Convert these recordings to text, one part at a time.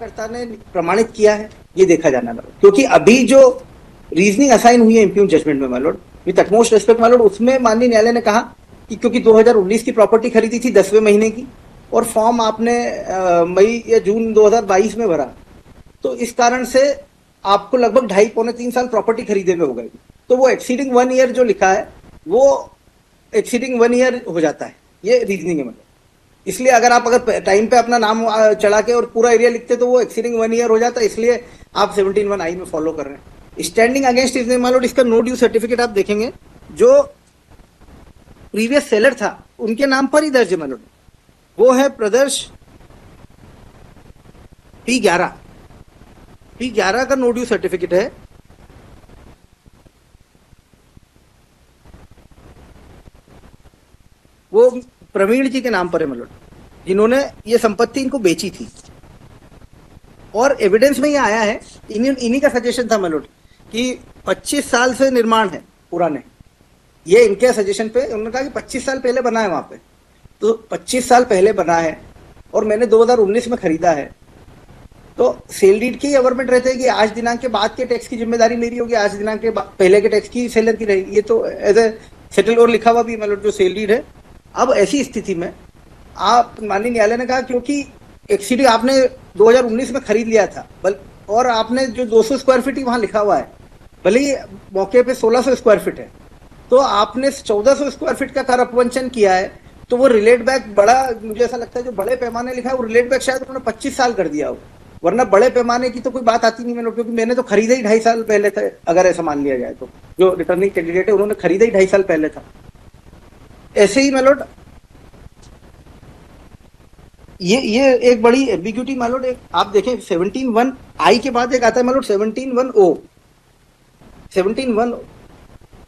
परीक्षाकर्ता ने प्रमाणित किया है, ये देखा जाना मालूम, क्योंकि अभी जो रीजनिंग असाइन हुई है इम्प्यून जजमेंट में मालूम, विद अटमोस्ट रेस्पेक्ट मालूम, उसमें माननीय न्यायालय ने कहा कि क्योंकि 2019 की प्रॉपर्टी खरीदी थी 10वें महीने की और फॉर्म आपने मई या जून 2022 में भरा, तो इस कारण से आपको लगभग 2.5-3 साल प्रॉपर्टी खरीदे में हो गए, तो वो एक्सीडिंग 1 ईयर जो लिखा है वो एक्सीडिंग 1 ईयर हो जाता है, ये रीजनिंग है मतलब। इसलिए अगर टाइम पे अपना नाम चढ़ा के और पूरा एरिया लिखते तो वो एक्सीडिंग 1 ईयर हो जाता है, इसलिए आप 17(1) में फॉलो कर रहे हैं। स्टैंडिंग अगेंस्ट इज मान लो इसका नो ड्यू सर्टिफिकेट आप देखेंगे, जो प्रीवियस सेलर था उनके नाम पर ही दर्ज है मान लो, वो है ब्रदर्स P11 का नो ड्यू सर्टिफिकेट है। वो प्रवीण जी के नाम पर है मतलब, जिन्होंने ये संपत्ति इनको बेची थी, और एविडेंस में ये आया है, इन्हीं का सजेशन था मतलब कि 25 साल से निर्माण है पुराने, ये इनके सजेशन पे उन्होंने कहा कि 25 साल पहले बना है वहां पे, तो 25 साल पहले बना है और मैंने 2019 में खरीदा है, तो सेल डीड की गवर्नमेंट रहते हैं कि आज दिनांक के बाद के टैक्स की जिम्मेदारी मेरी होगी, आज दिनांक के पहले के टैक्स की सेलर की रहेगी, ये तो एज ए सेटल और लिखा हुआ भी मतलब जो सेल डीड है। अब ऐसी स्थिति में आप माननीय न्यायालय ने कहा क्योंकि एक्सीडी आपने 2019 में खरीद लिया था और आपने जो 200 स्क्वायर फीट ही वहां लिखा हुआ है, भले ही मौके पे 1600 स्क्वायर फीट है, तो आपने 1400 स्क्वायर फीट का कर अपवंचन किया है, तो वो रिलेट बैक बड़ा, मुझे ऐसा लगता है जो बड़े पैमाने लिखा है वो रिलेट बैक शायद उन्होंने 25 साल कर दिया हो, वरना बड़े पैमाने की तो कोई बात आती नहीं मैंने, क्योंकि मैंने तो खरीदा ही 2.5 साल पहले था, अगर ऐसा मान लिया जाए तो जो रिटर्निंग कैंडिडेट है उन्होंने खरीदा ही 2.5 साल पहले था। ऐसे ही मेलोड ये एक बड़ी एम्बिग्यूटी मालोड, एक आप देखें 17(1) आई के बाद एक आता है मालोड 17(1) ओ, 17(1)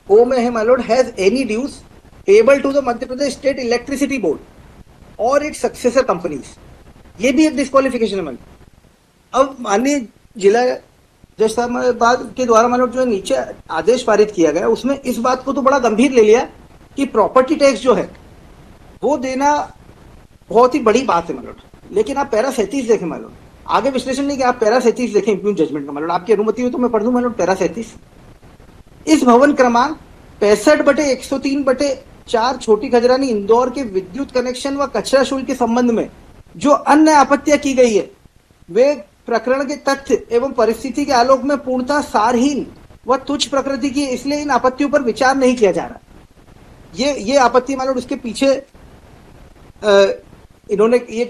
ओ में है मालोड, has any dues payable to the Madhya Pradesh state electricity board और इट्स सक्सेसर कंपनीज, ये भी एक डिस्क्वालिफिकेशन है मालोड। अब माननीय जिला जज साहब के द्वारा मालोड जो नीचे आदेश पारित किया गया उसमें इस बात को तो बड़ा गंभीर ले लिया कि प्रॉपर्टी टैक्स जो है वो देना बहुत ही बड़ी बात है मालोड, लेकिन आप पैरा 37 देखें मालोड, आगे विश्लेषण नहीं कि आप पैरा 37 देखें इम्प्यून जजमेंट का मालोड, आपकी अनुमति हो तो मैं पढ़ दूं मालोड पैरा 37। इस भवन क्रमांक 65/103/4 छोटी खजरानी इंदौर के विद्युत कनेक्शन व कचरा शुल्क के संबंध में जो अन्य आपत्तियां की गई है वे प्रकरण के तथ्य एवं परिस्थिति के आलोक में पूर्णतः सारहीन व तुच्छ प्रकृति की, इसलिए इन आपत्तियों पर विचार नहीं किया जा रहा। ये आपत्ति मालोड उसके पीछे इन्होंने ये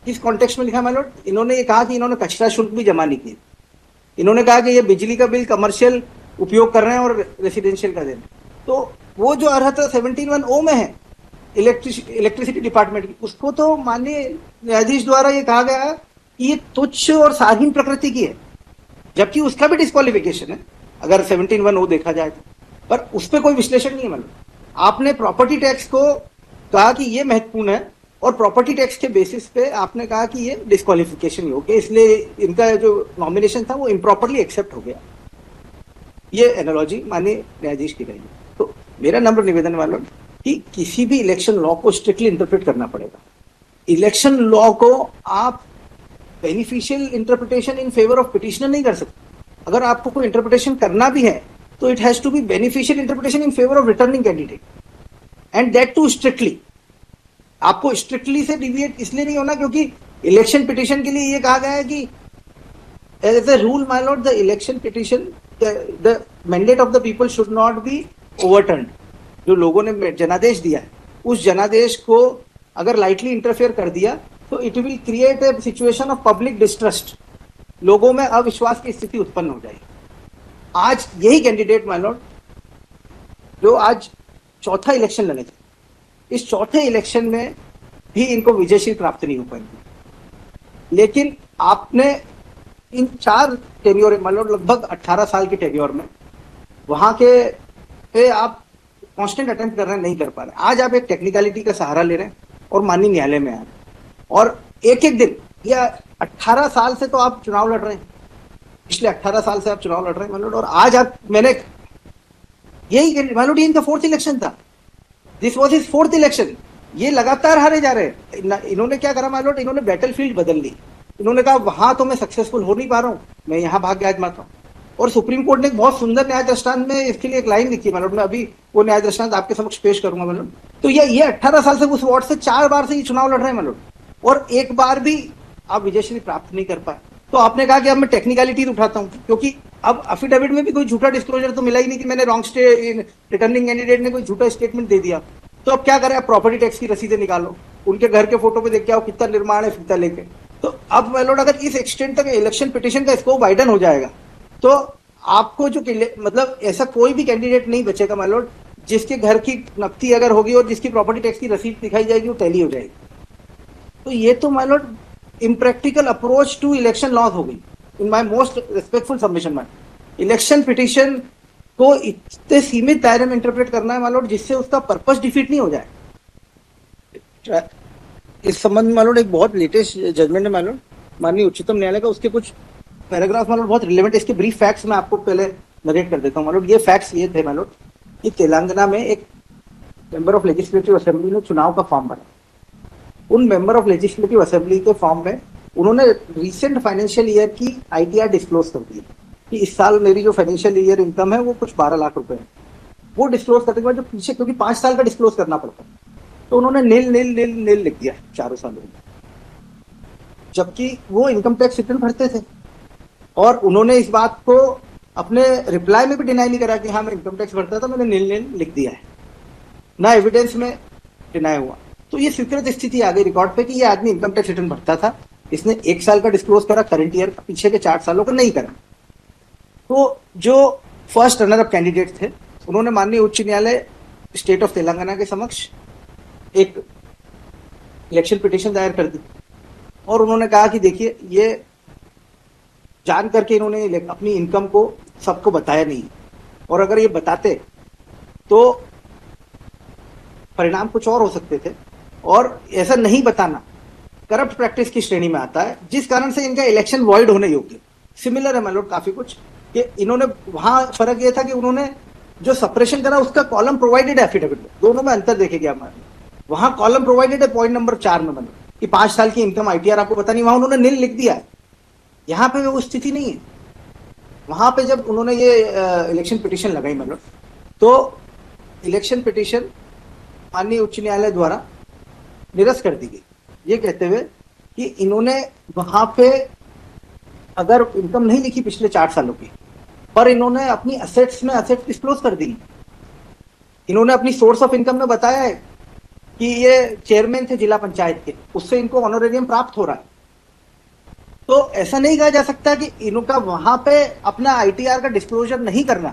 किस कॉन्टेक्स्ट में लिखा मालोड, इन्होंने ये कहा कि इन्होंने कचरा शुल्क भी जमा नहीं किया, इन्होंने कहा कि ये बिजली का बिल कमर्शियल उपयोग कर रहे हैं और रेसिडेंशियल का दे रहे हैं, तो वो जो अर्हता 17(1) ओ में है इलेक्ट्रिसिटी डिपार्टमेंट की, उसको तो माननीय न्यायाधीश द्वारा ये कहा गया कि ये तुच्छ और सारहीन प्रकृति की है, जबकि उसका भी डिस्क्वालिफिकेशन है अगर 17(1) ओ देखा जाए तो, पर उस पर कोई विश्लेषण नहीं है मालूम। आपने प्रॉपर्टी टैक्स को कहा कि ये महत्वपूर्ण है और प्रॉपर्टी टैक्स के बेसिस पे आपने कहा कि ये डिस्क्वालिफिकेशन ही हो गया, इसलिए इनका जो नॉमिनेशन था वो इम्प्रॉपरली एक्सेप्ट हो गया। ये एनालॉजी माननीय न्यायाधीश की रही। तो मेरा नम्र निवेदन मालूम कि किसी भी इलेक्शन लॉ को स्ट्रिक्टली इंटरप्रेट करना पड़ेगा। इलेक्शन लॉ को आप beneficial interpretation in favour of petitioner नहीं कर सकते। अगर आपको कोई इंटरप्रिटेशन करना भी है तो it has to be beneficial interpretation in favour of returning candidate, and that too strictly. आपको स्ट्रिक्टली से डिविएट इसलिए नहीं होना क्योंकि इलेक्शन पिटिशन के लिए ये कहा गया है कि as a rule my lord the election petition the mandate of the people should not be overturned. जो लोगों ने जनादेश दिया है उस जनादेश को अगर लाइटली इंटरफेयर कर दिया तो it will create a situation of public distrust, लोगों में अविश्वास की स्थिति उत्पन्न हो जाएगी। आज यही कैंडिडेट माय लॉर्ड जो आज चौथा इलेक्शन लड़े थे, इस चौथे इलेक्शन में भी इनको विजयशील प्राप्त नहीं हो पाएगी, लेकिन आपने इन 4 टेन्योर मतलब लगभग 18 साल के टेन्योर में वहां के पे आप कांस्टेंट अटेम्प्ट कर रहे हैं, नहीं कर पा रहे। आज आप एक टेक्निकलिटी का सहारा ले रहे हैं और माननीय न्यायालय में आ रहे हैं, और एक एक दिन या 18 साल से तो आप चुनाव लड़ रहे हैं, पिछले 18 साल से आप चुनाव लड़ रहे हैं मानोड, और आज आप मैंने यही मानोड इनका 4th इलेक्शन था, this was his 4th election. ये लगातार हारे जा रहे हैं। इन्होंने क्या करा मानोड, इन्होंने बैटल फील्ड बदल ली। इन्होंने कहा वहां तो मैं सक्सेसफुल हो नहीं पा रहा हूँ, मैं यहाँ भाग्य आजमाता हूँ। और सुप्रीम कोर्ट ने एक बहुत सुंदर न्याय दृष्टांत में इसके लिए एक लाइन लिखी है, मतलब मैं अभी वो न्याय दृष्टांत आपके समक्ष पेश करूंगा। मतलब तो ये 18 साल से उस वार्ड से 4 बार से ये चुनाव लड़ रहे हैं मतलब, और एक बार भी आप विजयश्री प्राप्त नहीं कर पाए। तो आपने कहा कि अब मैं टेक्निकलिटी उठाता हूँ, क्योंकि अब अफिडेविट में भी कोई झूठा डिस्क्लोजर तो मिला ही नहीं कि मैंने रॉन्ग रिटर्निंग कैंडिडेट ने कोई झूठा स्टेटमेंट दे दिया। तो अब क्या करें, आप प्रॉपर्टी टैक्स की रसीदें निकालो, उनके घर के फोटो पे देख के आओ कितना निर्माण है फीता लेके। तो अब मैलोड अगर इस एक्सटेंट तक इलेक्शन पिटिशन का स्कोप वाइडन हो जाएगा तो आपको जो मतलब ऐसा कोई भी कैंडिडेट नहीं बचेगा मैलोड जिसके घर की नकदी अगर होगी और जिसकी प्रॉपर्टी टैक्स की रसीद दिखाई जाएगी वो टैली हो जाएगी। तो ये तो मैलोड impractical approach to election laws हो गई in my most respectful submission. मैन इलेक्शन पिटिशन को इतने सीमित दायरे में इंटरप्रेट करना है मैलोड जिससे उसका पर्पस डिफीट नहीं हो जाए। इस संबंध में मैलोड एक बहुत लेटेस्ट जजमेंट है मैलोड माननीय उच्चतम न्यायालय का, उसके कुछ पैराग्राफ मैलोड बहुत रिलेवेंट है। इसके ब्रीफ फैक्ट्स मैं आपको पहले नरेट कर देता हूँ मैलोड। ये फैक्ट्स ये थे मैलोड कि तेलंगाना में एक मेंबर ऑफ लेजिस्लेटिव असेंबली ने चुनाव का फॉर्म भरा। उन मेंबर ऑफ लेजिस्लेटिव असेंबली के फॉर्म में उन्होंने रिसेंट फाइनेंशियल ईयर की आईटीआर डिस्क्लोज कर दी कि इस साल मेरी जो फाइनेंशियल ईयर इनकम है वो कुछ 12 लाख रुपए है। वो डिस्क्लोज करने के बाद जो पीछे, क्योंकि 5 साल का डिस्क्लोज करना पड़ता है, तो उन्होंने नील नील नील नील लिख दिया 4 सालों में, जबकि वो इनकम टैक्स रिटर्न भरते थे। और उन्होंने इस बात को अपने रिप्लाई में भी डिनाई नहीं करा कि हाँ मैं इनकम टैक्स भरता था, मैंने नील नील लिख दिया है, ना एविडेंस में डिनाई हुआ। तो ये स्वीकृत स्थिति आ गई रिकॉर्ड पे कि ये आदमी इनकम टैक्स रिटर्न भरता था, इसने 1 साल का डिस्क्लोज करा, करंट ईयर का, पीछे के 4 सालों का नहीं करा। तो जो फर्स्ट रनर अप कैंडिडेट थे उन्होंने माननीय उच्च न्यायालय स्टेट ऑफ तेलंगाना के समक्ष एक इलेक्शन पिटिशन दायर कर दी और उन्होंने कहा कि देखिए ये जान करके इन्होंने अपनी इनकम को सबको बताया नहीं, और अगर ये बताते तो परिणाम कुछ और हो सकते थे, और ऐसा नहीं बताना करप्ट प्रैक्टिस की श्रेणी में आता है, जिस कारण से इनका इलेक्शन वॉइड होने योग्य। सिमिलर है मैलोड काफी कुछ कि इन्होंने वहां फर्क ये था कि उन्होंने जो सप्रेशन करा उसका कॉलम प्रोवाइडेड है एफिडेविट में, दोनों में अंतर देखेगा हमारे। वहां कॉलम प्रोवाइडेड है पॉइंट नंबर 4 में मैलोड कि 5 साल की इनकम आईटीआर आपको पता नहीं, वहां उन्होंने नील लिख दिया है। यहाँ पे वो स्थिति नहीं है। वहां पे जब उन्होंने ये इलेक्शन पिटिशन लगाई मैलोड, तो इलेक्शन पिटिशन माननीय उच्च न्यायालय द्वारा निरस्त कर दी गई, ये कहते हुए कि इन्होंने वहां पे अगर इनकम नहीं लिखी पिछले 4 सालों की, पर इन्होंने अपनी असेट्स में असेट्स डिस्क्लोज कर दी। इन्होंने अपनी सोर्स ऑफ इनकम में बताया है कि ये चेयरमैन थे जिला पंचायत के, उससे इनको ऑनरेरियम प्राप्त हो रहा है। तो ऐसा नहीं कहा जा सकता कि इनका वहां पे अपना आईटीआर का डिस्क्लोजर नहीं करना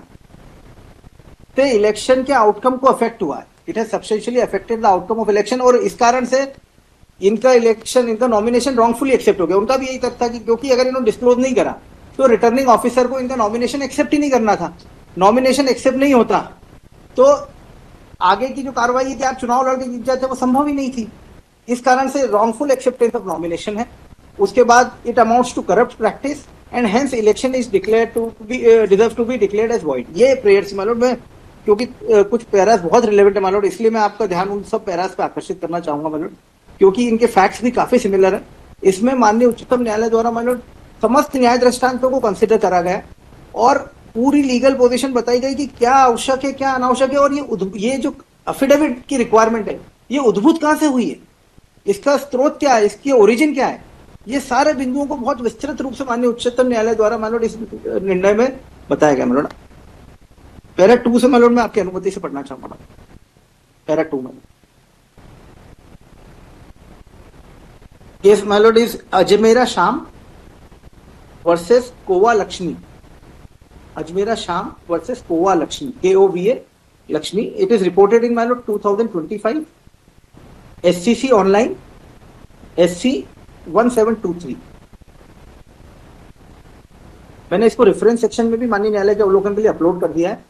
तो इलेक्शन के आउटकम को अफेक्ट हुआ है। It has substantially affected the outcome of election, और इस कारण से इनका इलेक्शन, इनका नॉमिनेशन रॉन्गफुली एक्सेप्ट हो गया। उनका भी यही तर्क था कि क्योंकि अगर इन्होंने डिस्क्लोज नहीं करा तो रिटर्निंग ऑफिसर को इनका नॉमिनेशन एक्सेप्ट ही नहीं करना था। नॉमिनेशन एक्सेप्ट नहीं होता तो आगे की जो कार्रवाई है कि आप चुनाव लड़के जीत जाते वो संभव ही नहीं थी। इस कारण से रॉन्गफुल एक्सेप्टेंस ऑफ नॉमिनेशन है। उसके बाद it amounts to corrupt practice and hence election is declared to be deserve to be declared as void. ये प्रेयर्स मालूम में, क्योंकि कुछ पैरास बहुत रिलेवेंट है मालूम, इसलिए मैं आपका ध्यान उन सब पैरास पे आकर्षित करना चाहूंगा मालूम, क्योंकि इनके फैक्ट्स भी काफी सिमिलर है। इसमें माननीय उच्चतम न्यायालय द्वारा मालूम समस्त न्याय दृष्टांतों को कंसिडर करा गया और पूरी लीगल पोजीशन बताई गई कि क्या आवश्यक है क्या अनावश्यक है, और ये जो अफिडेविट की रिक्वायरमेंट है ये उद्भूत कहां से हुई है, इसका स्रोत क्या है, इसकी ओरिजिन क्या है, ये सारे बिंदुओं को बहुत विस्तृत रूप से माननीय उच्चतम न्यायालय द्वारा मानोड इस निर्णय में बताया गया। मानोड पैरा 2 से मानोड मैं आपकी अनुमति से पढ़ना चाहूंगा। पैरा 2 में केस मानोड is Ajmera Shyam versus Kova Lakshmi. Ajmera Shyam versus Kova Lakshmi, KOVA Lakshmi. It is reported in मानोड 2025 SCC ऑनलाइन SC 1723। मैंने इसको रेफरेंस सेक्शन में भी माननीय न्यायालय के अवलोकन के लिए अपलोड कर दिया है।